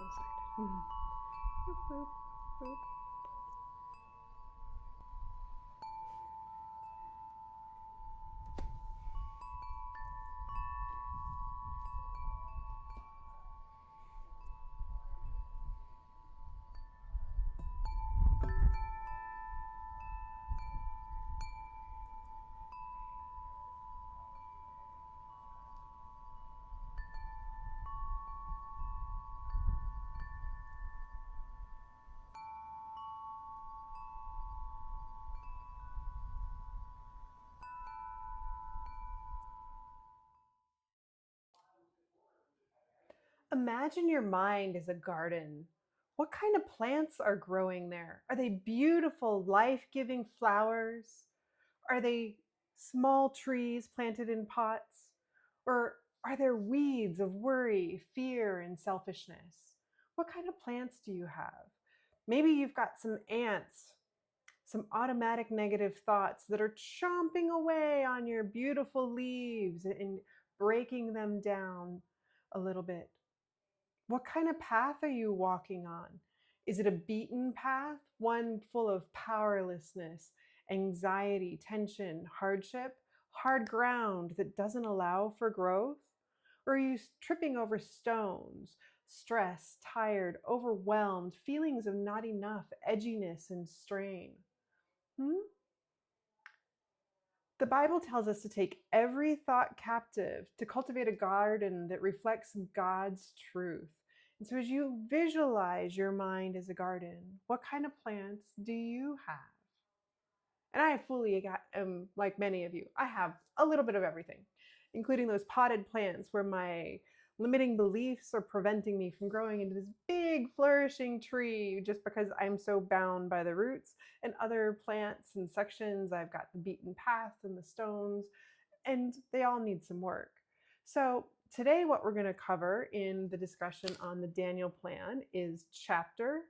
wrong side. Boop, boop, boop. Imagine your mind is a garden. What kind of plants are growing there? Are they beautiful, life giving flowers? Are they small trees planted in pots? Or are there weeds of worry, fear, and selfishness? What kind of plants do you have? Maybe you've got some ants, some automatic negative thoughts that are chomping away on your beautiful leaves and breaking them down a little bit. What kind of path are you walking on? Is it a beaten path, one full of powerlessness, anxiety, tension, hardship, hard ground that doesn't allow for growth? Or are you tripping over stones, stress, tired, overwhelmed, feelings of not enough, edginess, and strain? Hmm? The Bible tells us to take every thought captive, to cultivate a garden that reflects God's truth. And so, as you visualize your mind as a garden, what kind of plants do you have? And I fully got, like many of you, I have a little bit of everything, including those potted plants where my limiting beliefs are preventing me from growing into this big flourishing tree just because I'm so bound by the roots, and other plants and sections. I've got the beaten path and the stones, and they all need some work. So today what we're going to cover in the discussion on the Daniel plan is chapter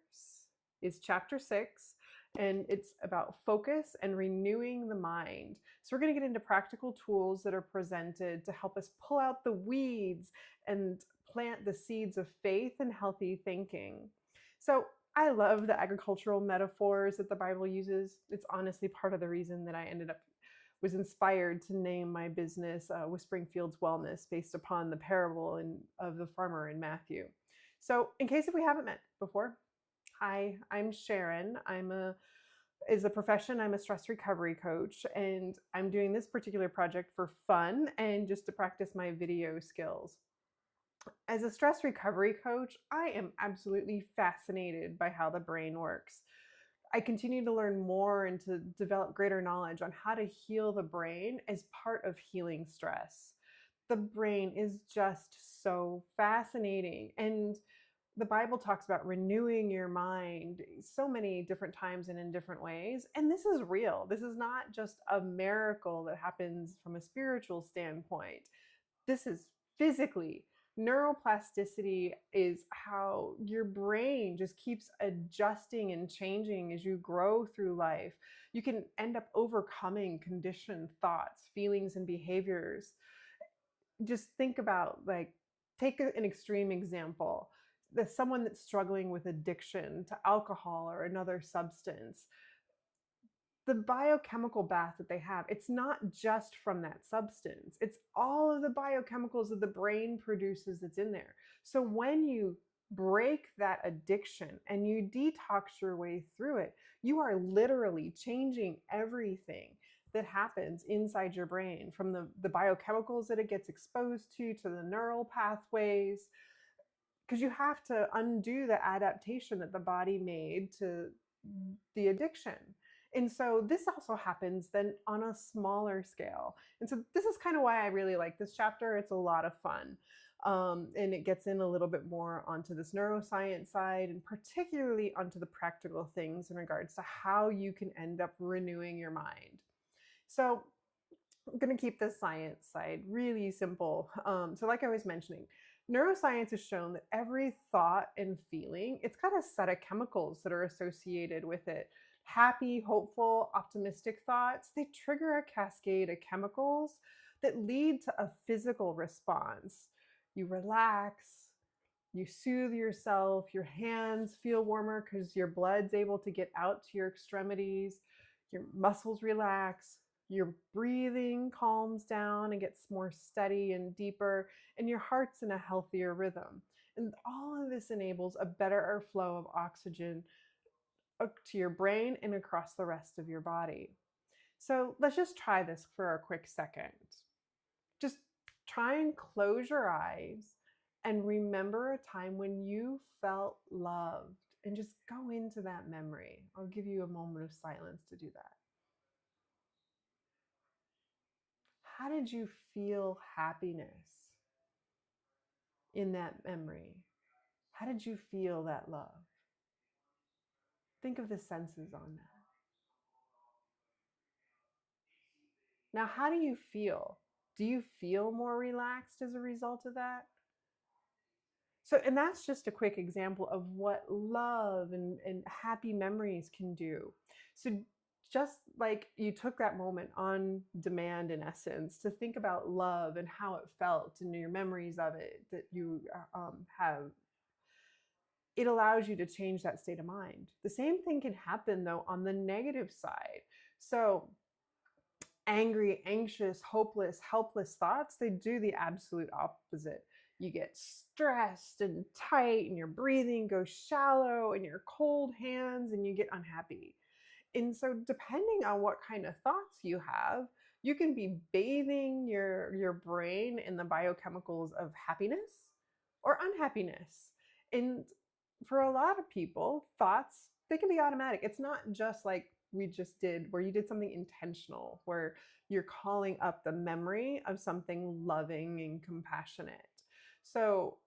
6, and it's about focus and renewing the mind. So we're going to get into practical tools that are presented to help us pull out the weeds and plant the seeds of faith and healthy thinking. So I love the agricultural metaphors that the Bible uses. It's honestly part of the reason that I was inspired to name my business Whispering Fields Wellness, based upon the parable of the farmer in Matthew. So in case if we haven't met before, hi, I'm Sharon. As a profession, I'm a stress recovery coach, and I'm doing this particular project for fun and just to practice my video skills. As a stress recovery coach, I am absolutely fascinated by how the brain works. I continue to learn more and to develop greater knowledge on how to heal the brain as part of healing stress. The brain is just so fascinating. And the Bible talks about renewing your mind so many different times and in different ways. And this is real. This is not just a miracle that happens from a spiritual standpoint. This is physically. Neuroplasticity is how your brain just keeps adjusting and changing as you grow through life. You can end up overcoming conditioned thoughts, feelings, and behaviors. Just think about, like, take an extreme example. Someone that's struggling with addiction to alcohol or another substance, the biochemical bath that they have, it's not just from that substance. It's all of the biochemicals that the brain produces that's in there. So when you break that addiction and you detox your way through it, you are literally changing everything that happens inside your brain, from the biochemicals that it gets exposed to the neural pathways, because you have to undo the adaptation that the body made to the addiction. And so this also happens then on a smaller scale. And so this is kind of why I really like this chapter. It's a lot of fun. And it gets in a little bit more onto this neuroscience side, and particularly onto the practical things in regards to how you can end up renewing your mind. So I'm going to keep the science side really simple. So like I was mentioning, neuroscience has shown that every thought and feeling, it's got a set of chemicals that are associated with it. Happy, hopeful, optimistic thoughts, they trigger a cascade of chemicals that lead to a physical response. You relax, You soothe yourself, your hands feel warmer because your blood's able to get out to your extremities, your muscles relax, your breathing calms down and gets more steady and deeper, and your heart's in a healthier rhythm. And all of this enables a better flow of oxygen to your brain and across the rest of your body. So let's just try this for a quick second. Just try and close your eyes and remember a time when you felt loved and just go into that memory. I'll give you a moment of silence to do that. How did you feel happiness in that memory? How did you feel that love? Think of the senses on that. Now, how do you feel? Do you feel more relaxed as a result of that? So, and that's just a quick example of what love and happy memories can do. So, just like you took that moment on demand, in essence, to think about love and how it felt and your memories of it that you have, it allows you to change that state of mind. The same thing can happen, though, on the negative side. So, angry, anxious, hopeless, helpless thoughts, they do the absolute opposite. You get stressed and tight, and your breathing goes shallow, and your cold hands, and you get unhappy. And so, depending on what kind of thoughts you have, you can be bathing your brain in the biochemicals of happiness or unhappiness. And for a lot of people, thoughts, they can be automatic. It's not just like we just did, where you did something intentional, where you're calling up the memory of something loving and compassionate. So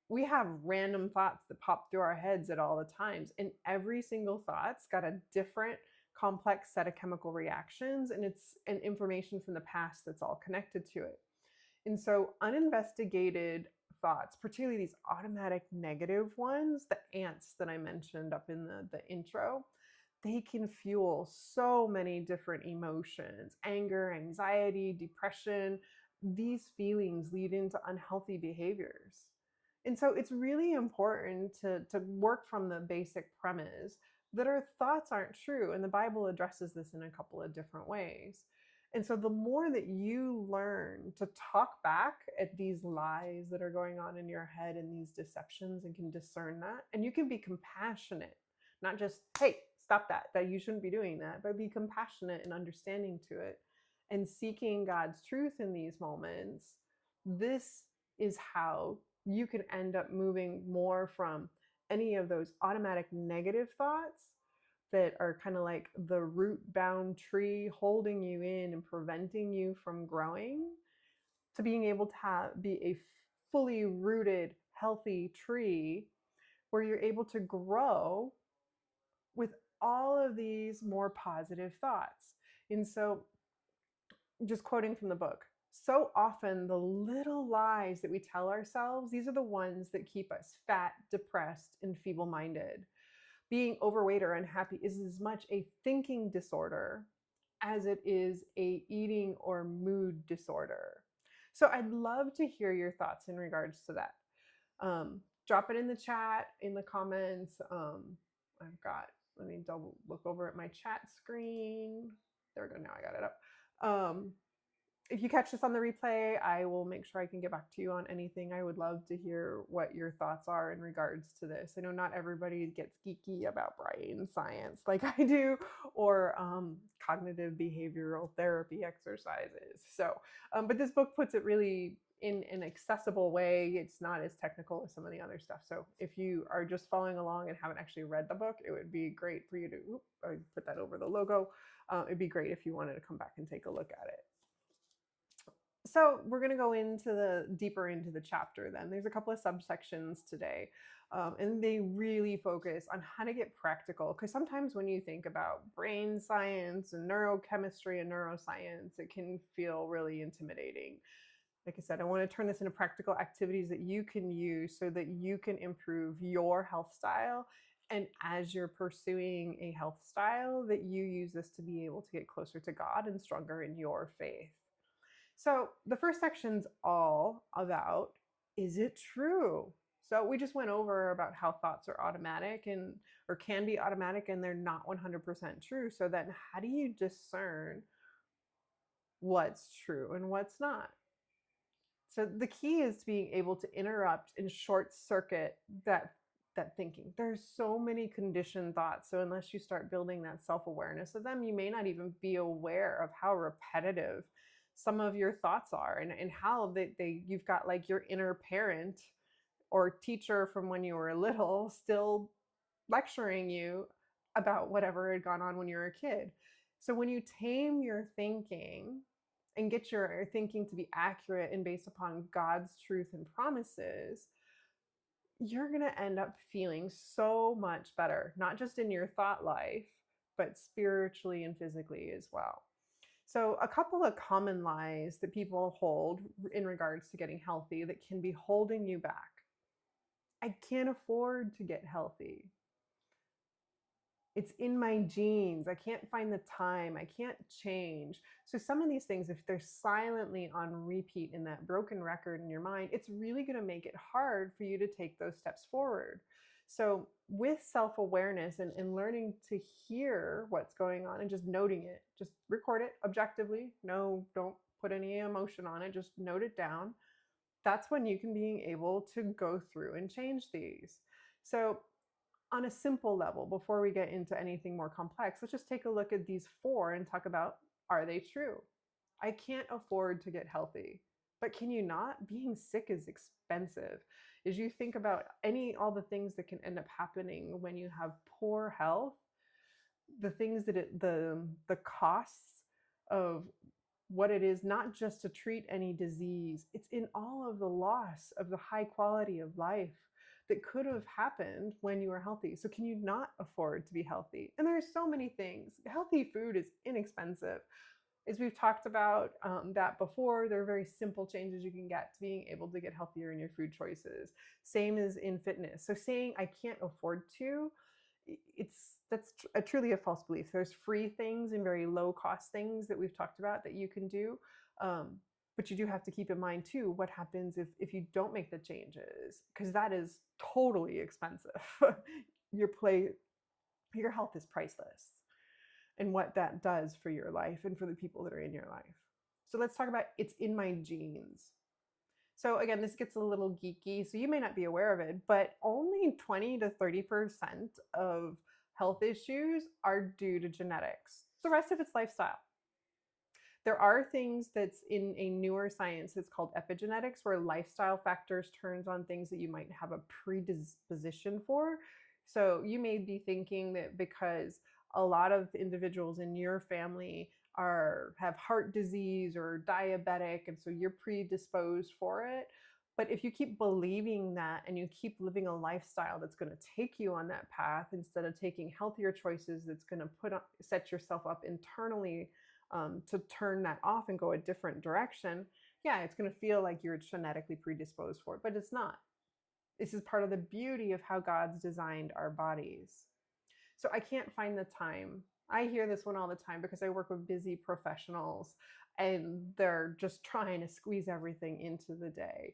we have random thoughts that pop through our heads at all the times, and every single thought's got a different complex set of chemical reactions, and it's an information from the past that's all connected to it. And so uninvestigated thoughts, particularly these automatic negative ones, the ants that I mentioned up in the intro, they can fuel so many different emotions: anger, anxiety, depression. These feelings lead into unhealthy behaviors. And so it's really important to work from the basic premise that our thoughts aren't true. And the Bible addresses this in a couple of different ways. And so the more that you learn to talk back at these lies that are going on in your head and these deceptions, and can discern that, and you can be compassionate, not just, hey, stop that you shouldn't be doing that, but be compassionate and understanding to it and seeking God's truth in these moments. This is how you can end up moving more from any of those automatic negative thoughts that are kind of like the root bound tree holding you in and preventing you from growing, to being able to be a fully rooted, healthy tree where you're able to grow with all of these more positive thoughts. And so, just quoting from the book, so often the little lies that we tell ourselves, these are the ones that keep us fat, depressed, and feeble minded. Being overweight or unhappy is as much a thinking disorder as it is a eating or mood disorder. So I'd love to hear your thoughts in regards to that. Drop it in the chat, in the comments. Let me double look over at my chat screen. There we go. Now I got it up. If you catch this on the replay, I will make sure I can get back to you on anything. I would love to hear what your thoughts are in regards to this. I know not everybody gets geeky about brain science like I do, or cognitive behavioral therapy exercises. So, but this book puts it really in an accessible way. It's not as technical as some of the other stuff. So if you are just following along and haven't actually read the book, it would be great for you to, I put that over the logo. It'd be great if you wanted to come back and take a look at it. So we're going to go deeper into the chapter then. There's a couple of subsections today, and they really focus on how to get practical. Because sometimes when you think about brain science and neurochemistry and neuroscience, it can feel really intimidating. Like I said, I want to turn this into practical activities that you can use so that you can improve your health style. And as you're pursuing a health style, that you use this to be able to get closer to God and stronger in your faith. So the first section's all about, is it true? So we just went over about how thoughts are automatic and or can be automatic and they're not 100% true. So then how do you discern what's true and what's not? So the key is to being able to interrupt and short circuit that thinking. There's so many conditioned thoughts. So unless you start building that self-awareness of them, you may not even be aware of how repetitive some of your thoughts are and how they you've got like your inner parent or teacher from when you were little still lecturing you about whatever had gone on when you were a kid. So when you tame your thinking and get your thinking to be accurate and based upon God's truth and promises, you're going to end up feeling so much better, not just in your thought life, but spiritually and physically as well. So, a couple of common lies that people hold in regards to getting healthy that can be holding you back. I can't afford to get healthy. It's in my genes. I can't find the time. I can't change. So, some of these things, if they're silently on repeat in that broken record in your mind, it's really going to make it hard for you to take those steps forward. So, with self awareness and learning to hear what's going on and just noting it, just record it objectively. No, don't put any emotion on it. Just note it down. That's when you can be able to go through and change these. So, on a simple level, before we get into anything more complex, let's just take a look at these four and talk about, are they true? I can't afford to get healthy. But can you not? Being sick is expensive. As you think about all the things that can end up happening when you have poor health, the things that the costs of what it is, not just to treat any disease, it's in all of the loss of the high quality of life that could have happened when you were healthy. So can you not afford to be healthy? And there's so many things. Healthy food is inexpensive. As we've talked about that before, there are very simple changes you can get to being able to get healthier in your food choices. Same as in fitness. So saying I can't afford to, truly a false belief. There's free things and very low cost things that we've talked about that you can do. But you do have to keep in mind too, what happens if you don't make the changes, because that is totally expensive. Your health is priceless, and what that does for your life and for the people that are in your life. So let's talk about it's in my genes. So again, this gets a little geeky, so you may not be aware of it, but only 20 to 30% of health issues are due to genetics. The rest of it's lifestyle. There are things that's in a newer science that's called epigenetics, where lifestyle factors turns on things that you might have a predisposition for. So you may be thinking that because a lot of the individuals in your family have heart disease or diabetic, and so you're predisposed for it. But if you keep believing that and you keep living a lifestyle that's going to take you on that path instead of taking healthier choices that's going to set yourself up internally to turn that off and go a different direction, yeah, it's going to feel like you're genetically predisposed for it, but it's not. This is part of the beauty of how God's designed our bodies. So I can't find the time. I hear this one all the time because I work with busy professionals and they're just trying to squeeze everything into the day.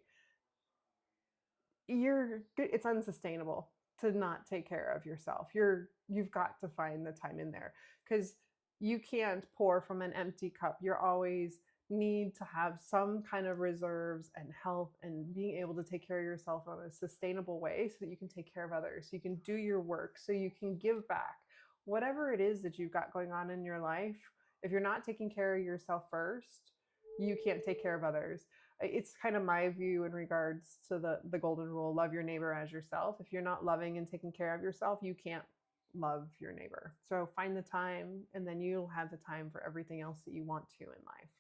It's unsustainable to not take care of yourself. You've got to find the time in there, because you can't pour from an empty cup. You always need to have some kind of reserves and health and being able to take care of yourself in a sustainable way so that you can take care of others, so you can do your work, so you can give back. Whatever it is that you've got going on in your life, if you're not taking care of yourself first, you can't take care of others. It's kind of my view in regards to the golden rule, love your neighbor as yourself. If you're not loving and taking care of yourself, you can't love your neighbor. So find the time, and then you'll have the time for everything else that you want to in life.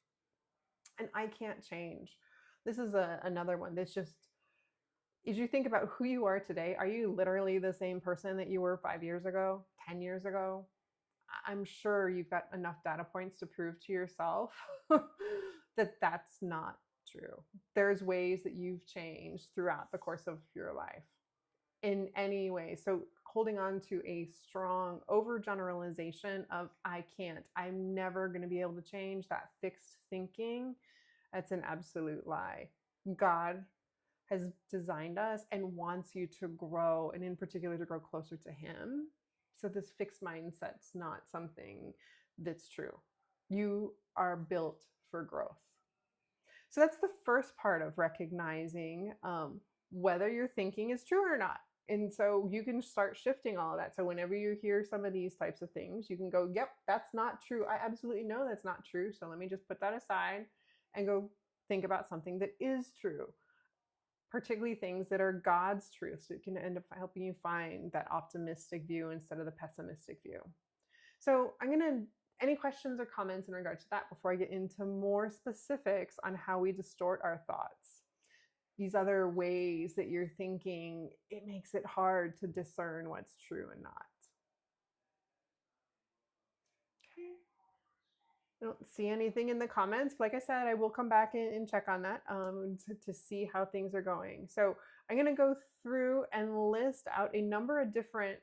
And I can't change. This is another one that's just, as you think about who you are today, are you literally the same person that you were 5 years ago, 10 years ago? I'm sure you've got enough data points to prove to yourself that that's not true. There's ways that you've changed throughout the course of your life in any way. So holding on to a strong overgeneralization of I'm never going to be able to change, that fixed thinking, that's an absolute lie. God has designed us and wants you to grow, and in particular to grow closer to Him. So this fixed mindset's not something that's true. You are built for growth. So that's the first part of recognizing whether your thinking is true or not. And so you can start shifting all of that. So whenever you hear some of these types of things, you can go, yep, that's not true. I absolutely know that's not true. So let me just put that aside and go think about something that is true, particularly things that are God's truth. So it can end up helping you find that optimistic view instead of the pessimistic view. So any questions or comments in regards to that before I get into more specifics on how we distort our thoughts? These other ways that you're thinking, it makes it hard to discern what's true and not. Okay. I don't see anything in the comments. Like I said, I will come back and check on that to see how things are going. So I'm going to go through and list out a number of different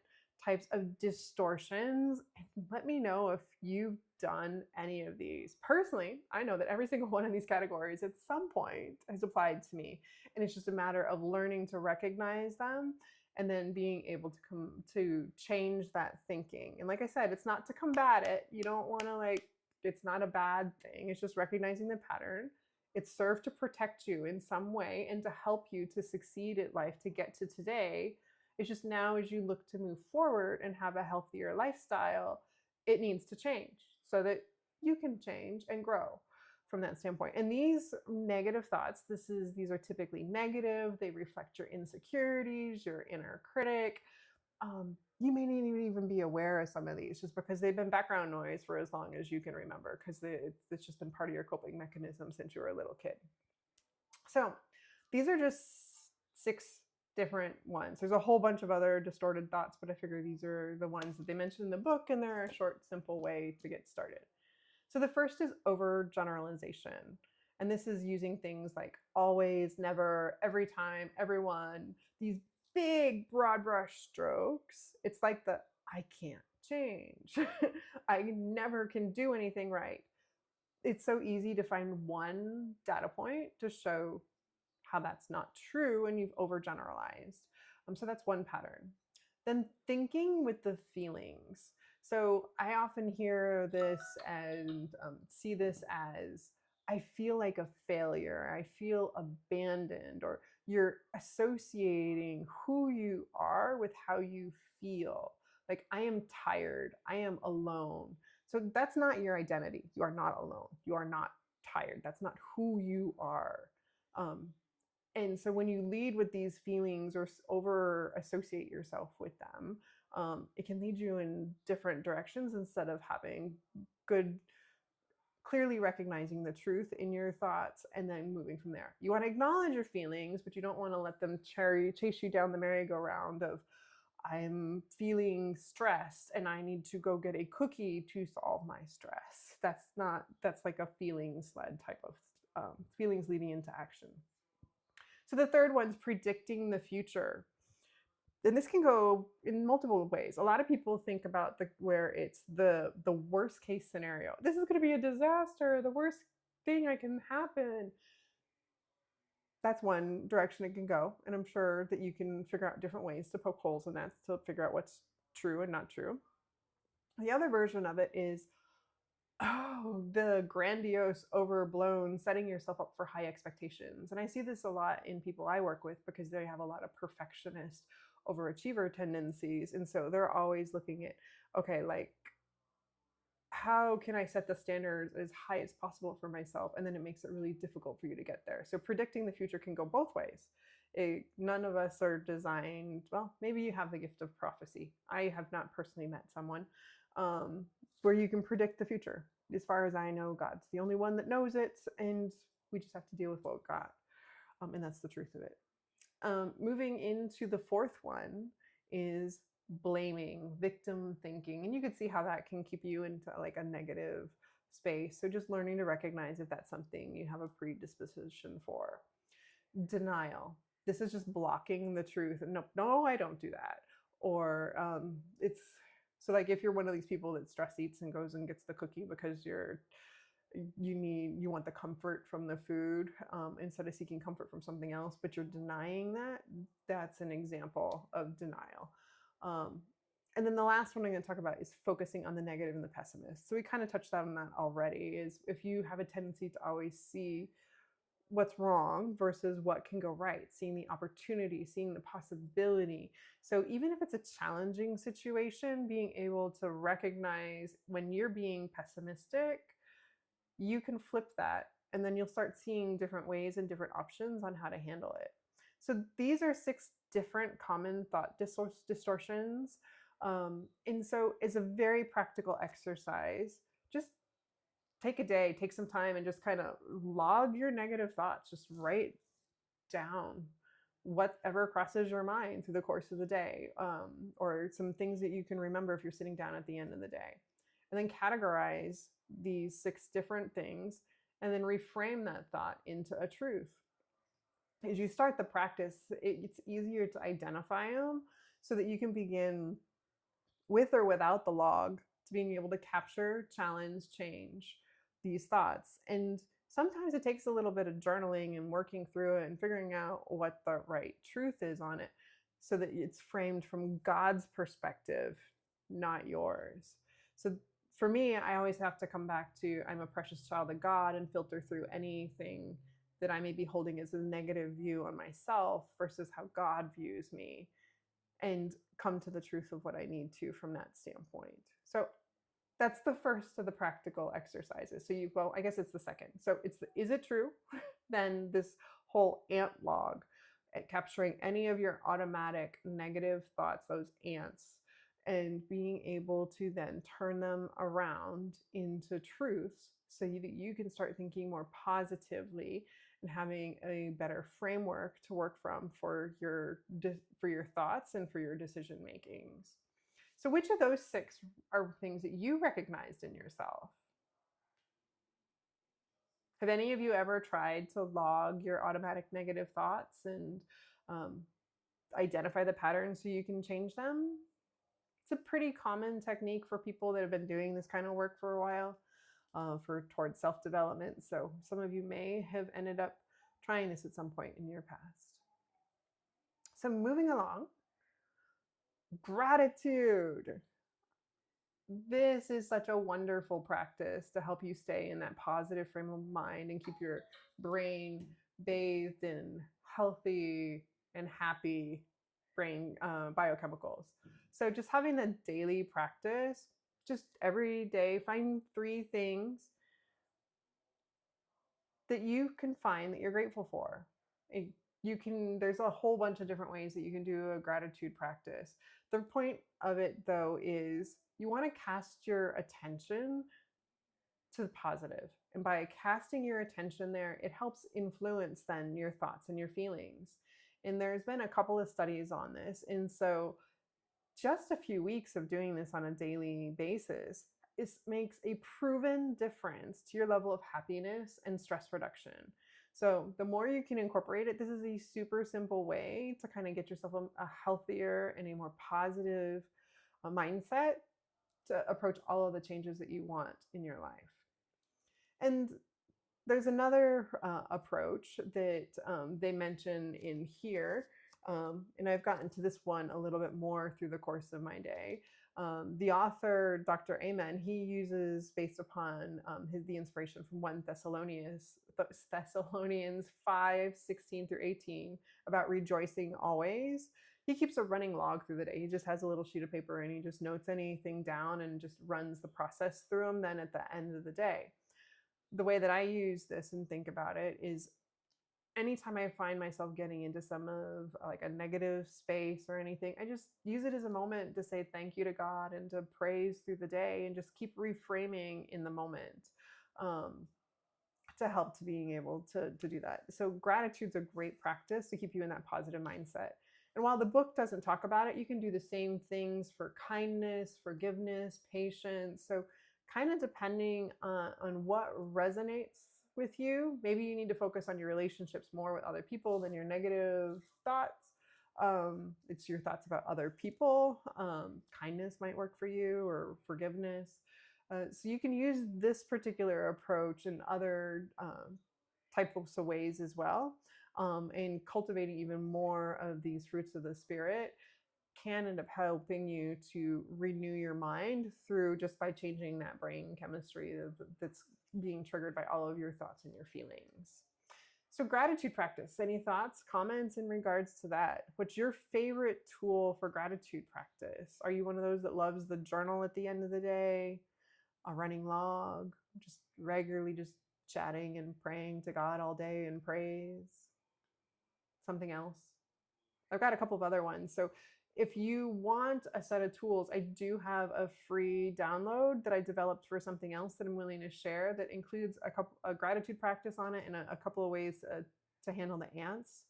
types of distortions and let me know if you've done any of these. Personally, I know that every single one of these categories at some point has applied to me, and it's just a matter of learning to recognize them and then being able to come to change that thinking. And like I said, it's not to combat it. You don't want to it's not a bad thing. It's just recognizing the pattern. It's served to protect you in some way and to help you to succeed at life, to get to today. It's just now as you look to move forward and have a healthier lifestyle, it needs to change so that you can change and grow from that standpoint. And these negative thoughts, these are typically negative. They reflect your insecurities, your inner critic. You may not even be aware of some of these just because they've been background noise for as long as you can remember, because it's just been part of your coping mechanism since you were a little kid. So these are just 6 different ones. There's a whole bunch of other distorted thoughts, but I figure these are the ones that they mentioned in the book, and they're a short, simple way to get started. So the first is overgeneralization. And this is using things like always, never, every time, everyone, these big broad brush strokes. It's like the I can't change. I never can do anything right. It's so easy to find one data point to show how that's not true and you've overgeneralized. So that's one pattern. Then thinking with the feelings. So I often hear this and see this as, I feel like a failure, I feel abandoned, or you're associating who you are with how you feel. Like, I am tired, I am alone. So that's not your identity. You are not alone. You are not tired. That's not who you are. And so when you lead with these feelings or over associate yourself with them, it can lead you in different directions instead of having good, clearly recognizing the truth in your thoughts and then moving from there. You want to acknowledge your feelings, but you don't want to let them chase you down the merry-go-round of, I'm feeling stressed and I need to go get a cookie to solve my stress. That's like a feelings-led type of feelings leading into action. So the third one's predicting the future. And this can go in multiple ways. A lot of people think about where it's the worst case scenario. This is going to be a disaster, the worst thing that can happen. That's one direction it can go. And I'm sure that you can figure out different ways to poke holes in that to figure out what's true and not true. The other version of it is, the grandiose, overblown, setting yourself up for high expectations. And I see this a lot in people I work with because they have a lot of perfectionist, overachiever tendencies. And so they're always looking at, okay, like, how can I set the standards as high as possible for myself? And then it makes it really difficult for you to get there. So predicting the future can go both ways. None of us are designed, well, maybe you have the gift of prophecy. I have not personally met someone where you can predict the future. As far as I know, God's the only one that knows it, and we just have to deal with what we got. And that's the truth of it. Moving into the fourth one is blaming, victim thinking. And you can see how that can keep you into like a negative space. So just learning to recognize if that's something you have a predisposition for. Denial. This is just blocking the truth. No, I don't do that. Or it's so like if you're one of these people that stress eats and goes and gets the cookie because you want the comfort from the food instead of seeking comfort from something else, but you're denying that. That's an example of denial. Um, and then the last one I'm going to talk about is focusing on the negative and the pessimist. So we kind of touched on that already. Is if you have a tendency to always see what's wrong versus what can go right, seeing the opportunity, seeing the possibility. So even if it's a challenging situation, being able to recognize when you're being pessimistic, you can flip that, and then you'll start seeing different ways and different options on how to handle it. So these are 6 different common thought distortions. And so it's a very practical exercise. Just take a day, take some time, and just kind of log your negative thoughts. Just write down whatever crosses your mind through the course of the day, or some things that you can remember if you're sitting down at the end of the day. And then categorize these 6 different things and then reframe that thought into a truth. As you start the practice, it's easier to identify them so that you can begin with or without the log to being able to capture, challenge, change these thoughts. And sometimes it takes a little bit of journaling and working through it and figuring out what the right truth is on it so that it's framed from God's perspective, not yours. So for me, I always have to come back to I'm a precious child of God and filter through anything that I may be holding as a negative view on myself versus how God views me, and come to the truth of what I need to from that standpoint. So that's the first of the practical exercises. So I guess it's the second. So it's is it true? Then this whole ant log at capturing any of your automatic negative thoughts, those ants, and being able to then turn them around into truths so that you can start thinking more positively and having a better framework to work from for your thoughts and for your decision makings. So which of those 6 are things that you recognized in yourself? Have any of you ever tried to log your automatic negative thoughts and um, identify the patterns so you can change them? It's a pretty common technique for people that have been doing this kind of work for a while, towards self-development. So some of you may have ended up trying this at some point in your past. So moving along, gratitude. This is such a wonderful practice to help you stay in that positive frame of mind and keep your brain bathed in healthy and happy brain biochemicals. So just having the daily practice, just every day, find 3 things that you can find that you're grateful for. There's a whole bunch of different ways that you can do a gratitude practice. The point of it, though, is you want to cast your attention to the positive. And by casting your attention there, it helps influence then your thoughts and your feelings. And there's been a couple of studies on this. And so just a few weeks of doing this on a daily basis, it makes a proven difference to your level of happiness and stress reduction. So the more you can incorporate it, this is a super simple way to kind of get yourself a healthier and a more positive mindset to approach all of the changes that you want in your life. And there's another approach that they mention in here, and I've gotten to this one a little bit more through the course of my day. The author, Dr. Hyman, he uses, based upon the inspiration from 1 Thessalonians 5:16-18, about rejoicing always. He keeps a running log through the day. He just has a little sheet of paper and he just notes anything down and just runs the process through them then at the end of the day. The way that I use this and think about it is anytime I find myself getting into some of like a negative space or anything, I just use it as a moment to say thank you to God and to praise through the day and just keep reframing in the moment, to help to being able to do that. So gratitude's a great practice to keep you in that positive mindset. And while the book doesn't talk about it, you can do the same things for kindness, forgiveness, patience. So kind of depending on what resonates with you. Maybe you need to focus on your relationships more with other people than your negative thoughts. It's your thoughts about other people. Kindness might work for you, or forgiveness. So you can use this particular approach in other types of ways as well. And cultivating even more of these fruits of the spirit can end up helping you to renew your mind through just by changing that brain chemistry that's being triggered by all of your thoughts and your feelings. So, gratitude practice. Any thoughts, comments in regards to that? What's your favorite tool for gratitude practice? Are you one of those that loves the journal at the end of the day, a running log, just regularly just chatting and praying to God all day in praise? Something else? I've got a couple of other ones. So if you want a set of tools, I do have a free download that I developed for something else that I'm willing to share that includes a gratitude practice on it and a couple of ways to handle the ants,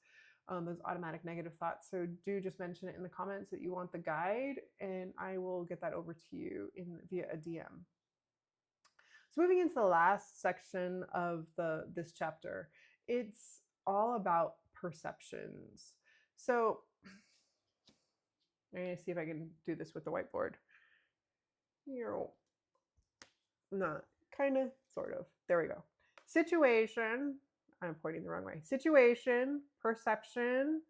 those automatic negative thoughts. So do just mention it in the comments that you want the guide, and I will get that over to you via a DM. So moving into the last section of this chapter, it's all about perceptions. So I'm going to see if I can do this with the whiteboard. Not kind of, sort of. There we go. Situation. I'm pointing the wrong way. Situation, perception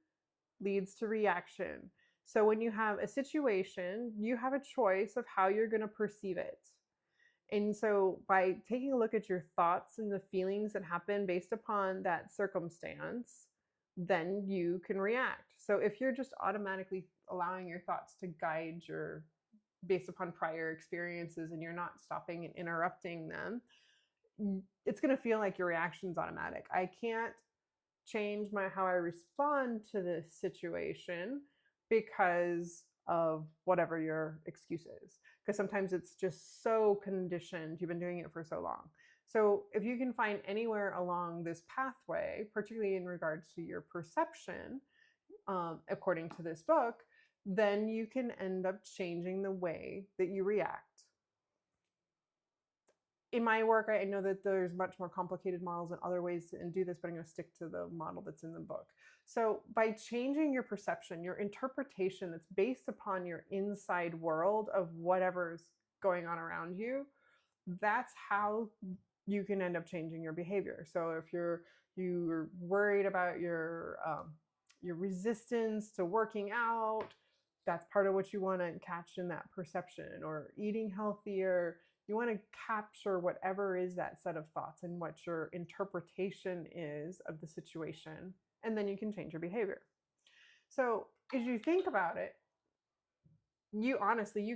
leads to reaction. So when you have a situation, you have a choice of how you're going to perceive it. And so by taking a look at your thoughts and the feelings that happen based upon that circumstance, then you can react. So if you're just automatically allowing your thoughts to guide your based upon prior experiences and you're not stopping and interrupting them, it's going to feel like your reaction's automatic. I can't change how I respond to this situation because of whatever your excuse is. Because sometimes it's just so conditioned. You've been doing it for so long. So if you can find anywhere along this pathway, particularly in regards to your perception, according to this book, then you can end up changing the way that you react. In my work, I know that there's much more complicated models and other ways to do this, but I'm going to stick to the model that's in the book. So by changing your perception, your interpretation that's based upon your inside world of whatever's going on around you, that's how you can end up changing your behavior. So if you're worried about your resistance to working out, that's part of what you want to catch in that perception. Or eating healthier, you want to capture whatever is that set of thoughts and what your interpretation is of the situation, and then you can change your behavior. So as you think about it, you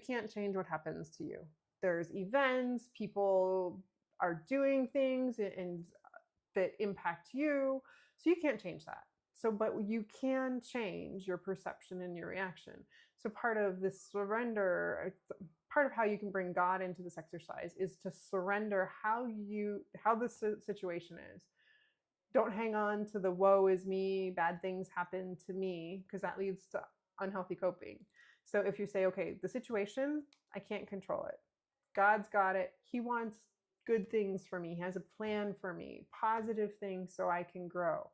can't change what happens to you. There's events, people are doing things and that impact you, so you can't change that. So, but you can change your perception and your reaction. So part of this surrender, part of how you can bring God into this exercise is to surrender how this situation is. Don't hang on to the woe is me, bad things happen to me, because that leads to unhealthy coping. So if you say, okay, the situation, I can't control it. God's got it. He wants good things for me. He has a plan for me, positive things so I can grow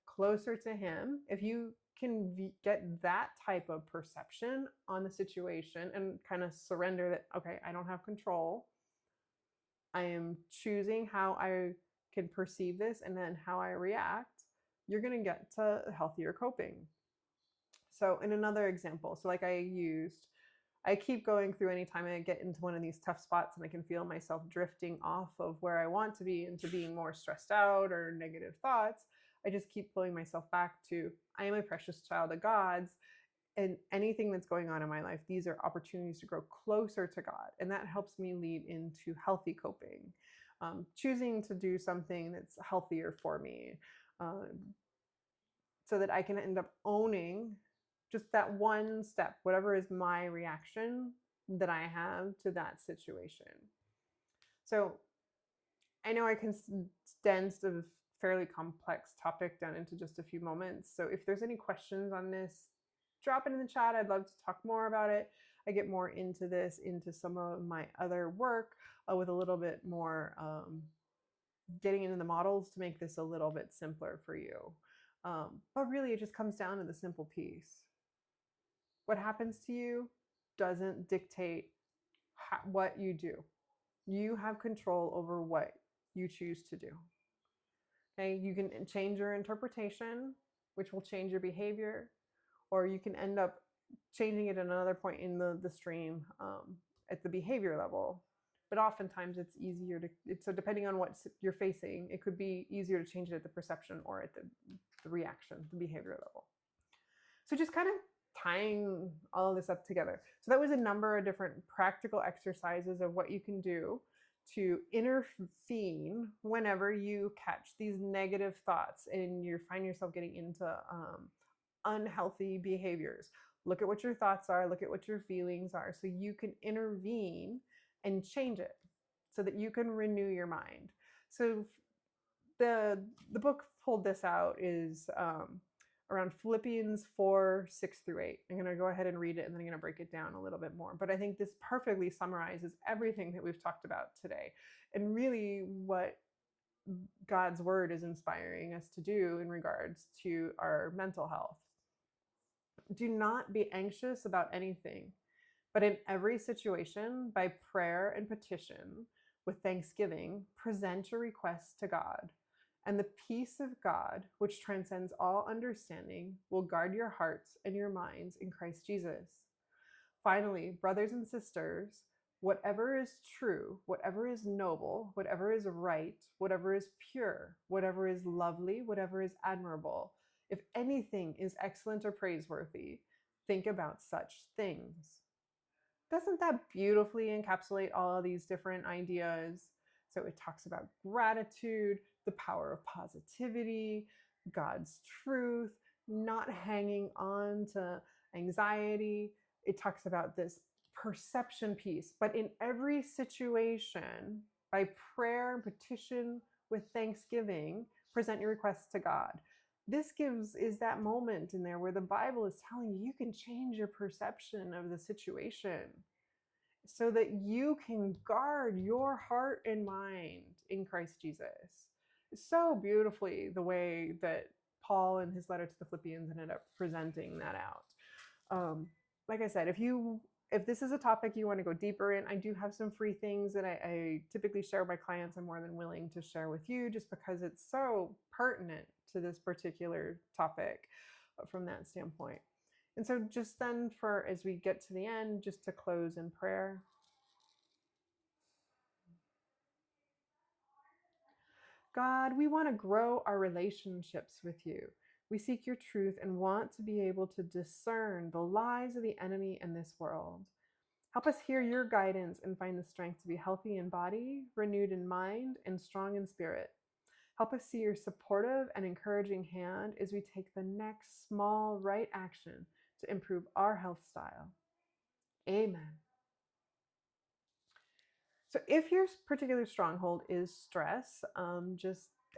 closer to him. If you can get that type of perception on the situation and kind of surrender that, okay, I don't have control. I am choosing how I can perceive this and then how I react, you're going to get to healthier coping. So in another example, so like I keep going through anytime I get into one of these tough spots and I can feel myself drifting off of where I want to be into being more stressed out or negative thoughts. I just keep pulling myself back to, I am a precious child of God's, and anything that's going on in my life, these are opportunities to grow closer to God. And that helps me lead into healthy coping, choosing to do something that's healthier for me, so that I can end up owning just that one step, whatever is my reaction that I have to that situation. So I know I can condense a fairly complex topic down into just a few moments. So if there's any questions on this, drop it in the chat. I'd love to talk more about it. I get more into this, into some of my other work with a little bit more getting into the models to make this a little bit simpler for you. But really, it just comes down to the simple piece. What happens to you doesn't dictate what you do. You have control over what you choose to do. Okay, you can change your interpretation, which will change your behavior, or you can end up changing it at another point in the stream at the behavior level. But oftentimes it's easier to, so depending on what you're facing, it could be easier to change it at the perception or at the reaction, the behavior level. So just kind of tying all of this up together. So that was a number of different practical exercises of what you can do to intervene whenever you catch these negative thoughts and you find yourself getting into unhealthy behaviors. Look at what your thoughts are, look at what your feelings are, so you can intervene and change it so that you can renew your mind. So the book pulled this out is around Philippians 4:6-8. I'm going to go ahead and read it and then I'm going to break it down a little bit more. But I think this perfectly summarizes everything that we've talked about today and really what God's word is inspiring us to do in regards to our mental health. Do not be anxious about anything, but in every situation, by prayer and petition, with thanksgiving, present your requests to God. And the peace of God, which transcends all understanding, will guard your hearts and your minds in Christ Jesus. Finally, brothers and sisters, whatever is true, whatever is noble, whatever is right, whatever is pure, whatever is lovely, whatever is admirable, if anything is excellent or praiseworthy, think about such things. Doesn't that beautifully encapsulate all of these different ideas? So it talks about gratitude, the power of positivity, God's truth, not hanging on to anxiety. It talks about this perception piece, but in every situation, by prayer and petition with thanksgiving, present your requests to God. This is that moment in there where the Bible is telling you can change your perception of the situation so that you can guard your heart and mind in Christ Jesus. So beautifully the way that Paul in his letter to the Philippians ended up presenting that out. Like I said, if this is a topic you want to go deeper in, I do have some free things that I typically share with my clients. I'm more than willing to share with you just because it's so pertinent to this particular topic from that standpoint. And so just then as we get to the end, just to close in prayer. God, we want to grow our relationships with you. We seek your truth and want to be able to discern the lies of the enemy in this world. Help us hear your guidance and find the strength to be healthy in body, renewed in mind, and strong in spirit. Help us see your supportive and encouraging hand as we take the next small right action to improve our health style. Amen. So if your particular stronghold is stress,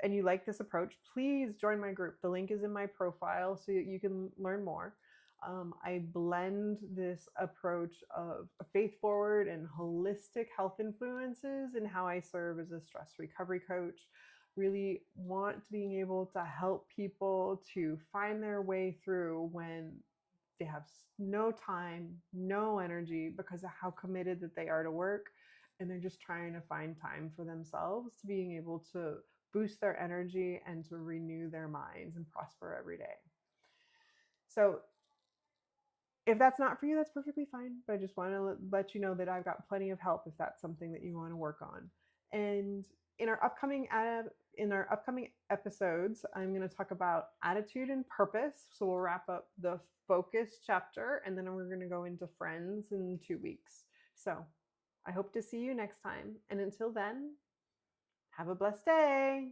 and you like this approach, please join my group. The link is in my profile so you can learn more. I blend this approach of faith-forward and holistic health influences in how I serve as a stress recovery coach. Really want being able to help people to find their way through when they have no time, no energy because of how committed that they are to work. And they're just trying to find time for themselves to being able to boost their energy and to renew their minds and prosper every day. So if that's not for you, that's perfectly fine. But I just want to let you know that I've got plenty of help if that's something that you want to work on. And in our upcoming episodes, I'm going to talk about attitude and purpose. So we'll wrap up the focus chapter, and then we're going to go into friends in 2 weeks. So I hope to see you next time. And until then, have a blessed day.